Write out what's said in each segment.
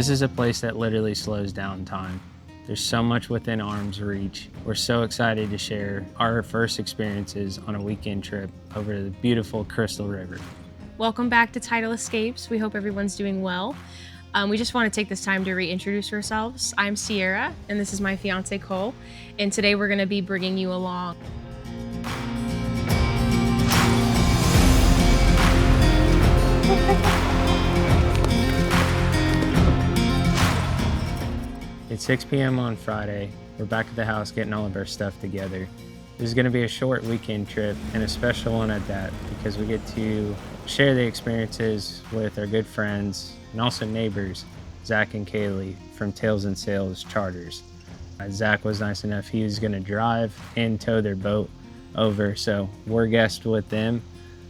This is a place that literally slows down time. There's so much within arm's reach. We're so excited to share our first experiences on a weekend trip over the beautiful Crystal River. Welcome back to Tailz N Sailz. We hope everyone's doing well. We just want to take this time to reintroduce ourselves. I'm Sierra, and this is my fiance Cole, and today we're going to be bringing you along. It's 6 p.m. on Friday. We're back at the house getting all of our stuff together. This is going to be a short weekend trip, and a special one at that, because we get to share the experiences with our good friends and also neighbors, Zach and Kaylee from Tailz N Sailz Charters. Zach was nice enough, he was going to drive and tow their boat over, so we're guests with them.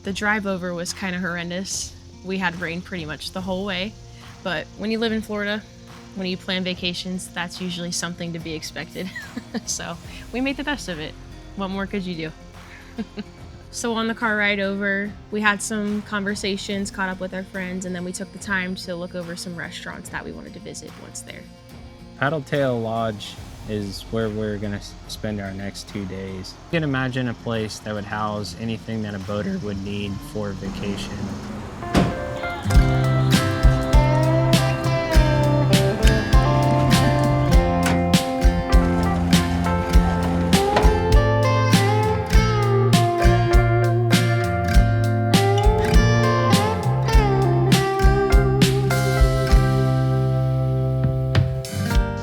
The drive over was kind of horrendous. We had rain pretty much the whole way, but when you live in Florida, when you plan vacations, that's usually something to be expected. So we made the best of it. What more could you do? So on the car ride over, we had some conversations, caught up with our friends, and then we took the time to look over some restaurants that we wanted to visit once there. PaddleTail Lodge is where we're gonna spend our next 2 days. You can imagine a place that would house anything that a boater would need for vacation.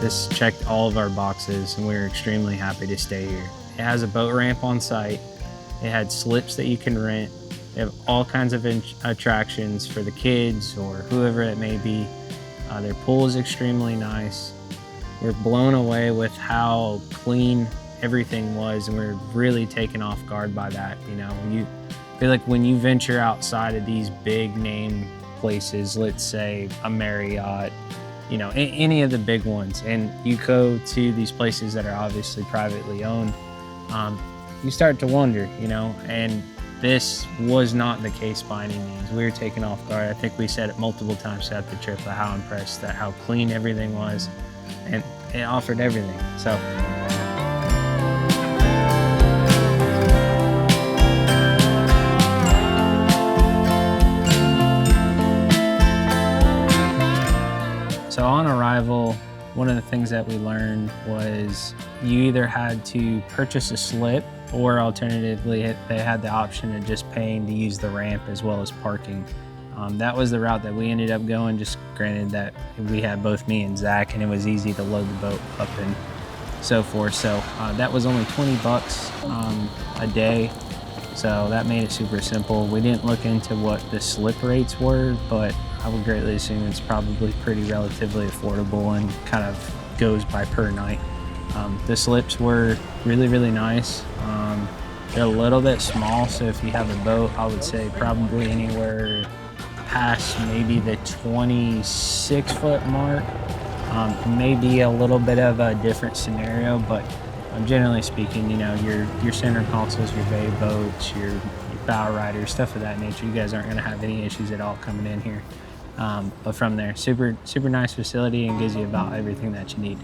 This checked all of our boxes, and we were extremely happy to stay here. It has a boat ramp on site. It had slips that you can rent. They have all kinds of attractions for the kids or whoever it may be. Their pool is extremely nice. We're blown away with how clean everything was, and we're really taken off guard by that. You know, I feel like when you venture outside of these big name places, let's say a Marriott, you know, any of the big ones, and you go to these places that are obviously privately owned, you start to wonder, you know, and this was not the case by any means. We were taken off guard. I think we said it multiple times throughout the trip about how impressed that how clean everything was, and it offered everything. So. So on arrival, one of the things that we learned was you either had to purchase a slip, or alternatively they had the option of just paying to use the ramp as well as parking. That was the route that we ended up going, just granted that we had both me and Zach, and it was easy to load the boat up and so forth. So that was only 20 bucks a day. So that made it super simple. We didn't look into what the slip rates were, but I would greatly assume it's probably pretty relatively affordable and kind of goes by per night. The slips were really, really nice. They're a little bit small, so if you have a boat, I would say probably anywhere past maybe the 26-foot mark. Maybe a little bit of a different scenario, but generally speaking, you know, your center consoles, your bay boats, your bow riders, stuff of that nature, you guys aren't going to have any issues at all coming in here. But from there, super nice facility, and gives you about everything that you need.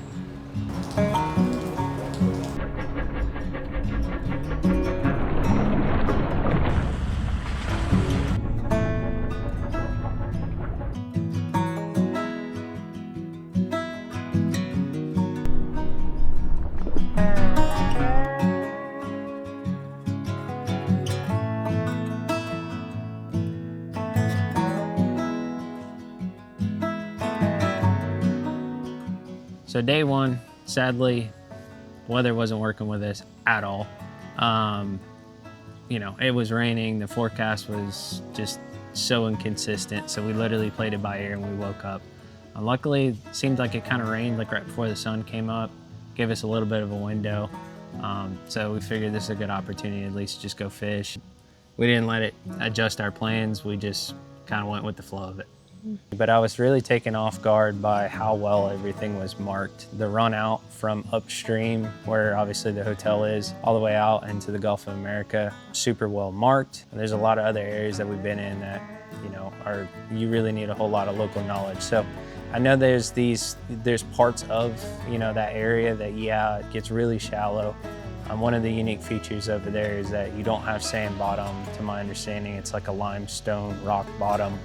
So day one, sadly, weather wasn't working with us at all. You know, it was raining, the forecast was just so inconsistent, so we literally played it by ear and we woke up. Luckily, it seemed like it kind of rained like right before the sun came up, gave us a little bit of a window. So we figured this is a good opportunity to at least just go fish. We didn't let it adjust our plans, we just kind of went with the flow of it. But I was really taken off guard by how well everything was marked. The run out from upstream, where obviously the hotel is, all the way out into the Gulf of America, super well marked. And there's a lot of other areas that we've been in that, you know, you really need a whole lot of local knowledge. So I know there's parts of, you know, that area that, yeah, it gets really shallow. One of the unique features over there is that you don't have sand bottom, to my understanding. It's like a limestone rock bottom,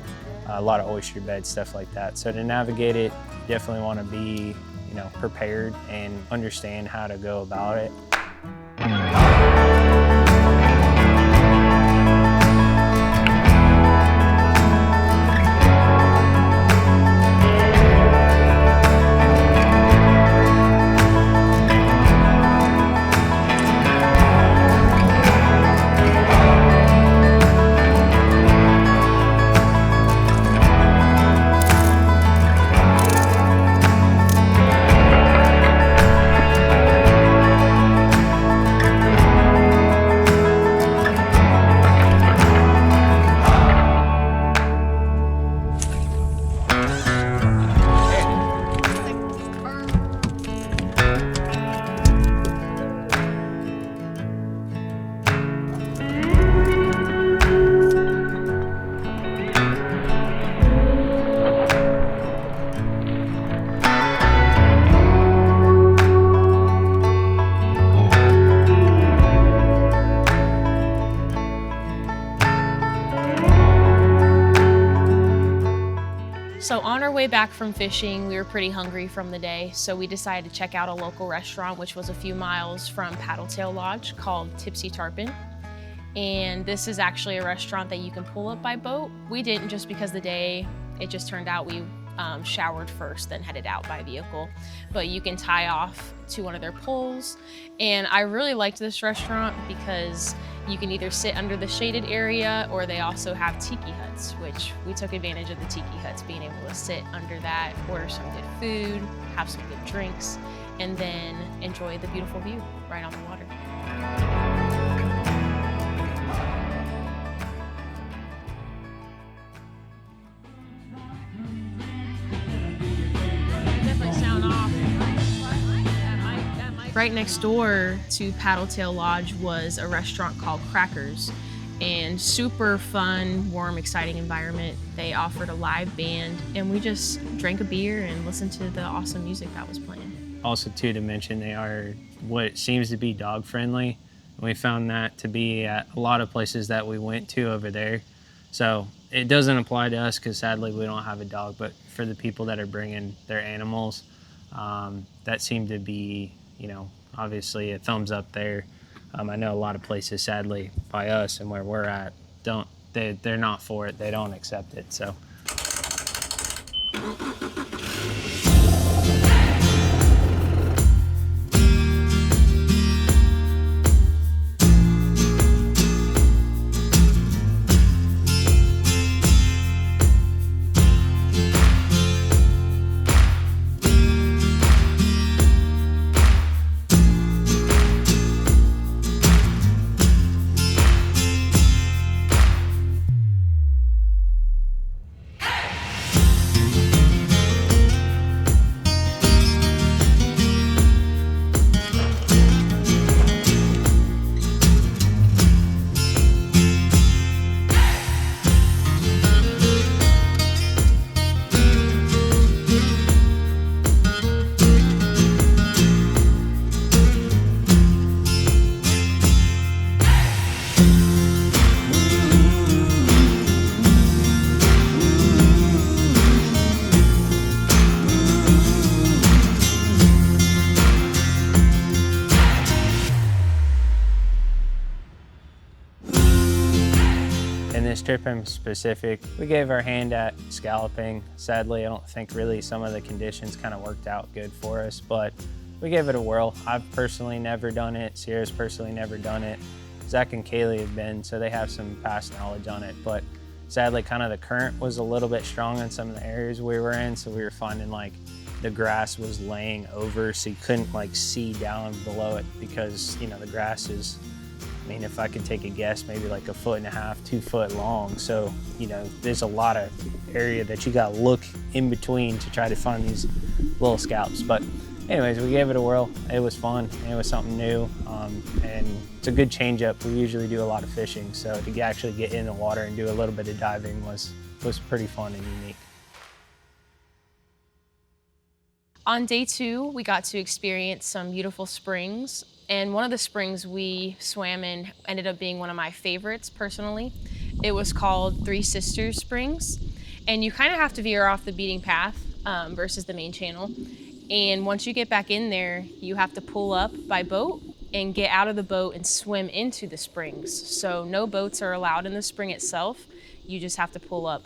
a lot of oyster beds, stuff like that. So to navigate it, you definitely want to be, you know, prepared and understand how to go about it. So on our way back from fishing, we were pretty hungry from the day, so we decided to check out a local restaurant, which was a few miles from PaddleTail Lodge, called Tipsy Tarpon. And this is actually a restaurant that you can pull up by boat. We didn't, just because the day, it just turned out we showered first, then headed out by vehicle. But you can tie off to one of their poles. And I really liked this restaurant because you can either sit under the shaded area, or they also have tiki huts, which we took advantage of the tiki huts, being able to sit under that, order some good food, have some good drinks, and then enjoy the beautiful view right on the water. Right next door to PaddleTail Lodge was a restaurant called Crackers, and super fun, warm, exciting environment. They offered a live band, and we just drank a beer and listened to the awesome music that was playing. Also, too, to mention, they are what seems to be dog friendly. We found that to be at a lot of places that we went to over there. So it doesn't apply to us because sadly we don't have a dog, but for the people that are bringing their animals, that seemed to be, you know, obviously a thumbs up there. I know a lot of places, sadly, by us and where we're at, they're not for it. They don't accept it. So. In this trip in specific, we gave our hand at scalloping. Sadly, I don't think really some of the conditions kind of worked out good for us, but we gave it a whirl. I've personally never done it. Sierra's personally never done it. Zach and Kaylee have been, so they have some past knowledge on it, but sadly kind of the current was a little bit strong in some of the areas we were in, so we were finding like the grass was laying over, so you couldn't like see down below it because, you know, the grass is, I mean, if I could take a guess, maybe like 1.5 feet, 2 foot long. So, you know, there's a lot of area that you got to look in between to try to find these little scallops. But anyways, we gave it a whirl. It was fun. It was something new. And it's a good change up. We usually do a lot of fishing. So to actually get in the water and do a little bit of diving was pretty fun and unique. On day 2, we got to experience some beautiful springs, and one of the springs we swam in ended up being one of my favorites personally. It was called Three Sisters Springs, and you kind of have to veer off the beaten path versus the main channel. And once you get back in there, you have to pull up by boat and get out of the boat and swim into the springs. So no boats are allowed in the spring itself. You just have to pull up.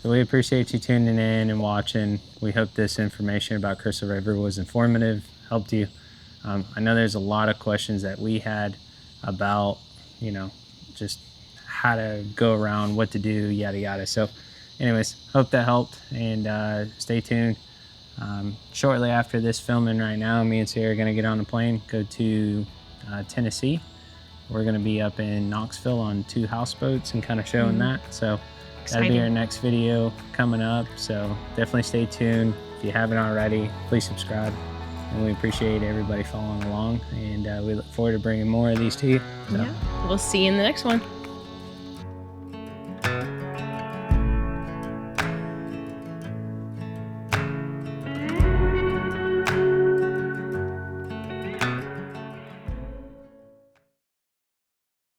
So we appreciate you tuning in and watching. We hope this information about Crystal River was informative, helped you. I know there's a lot of questions that we had about, just how to go around, what to do, yada, yada. So anyways, hope that helped, and stay tuned. Shortly after this filming right now, me and Sarah are gonna get on a plane, go to Tennessee. We're gonna be up in Knoxville on 2 houseboats and kind of showing that. So that'll be our next video coming up, so definitely stay tuned. If you haven't already, please subscribe, and we appreciate everybody following along, and we look forward to bringing more of these to you. So. Yeah. We'll see you in the next one.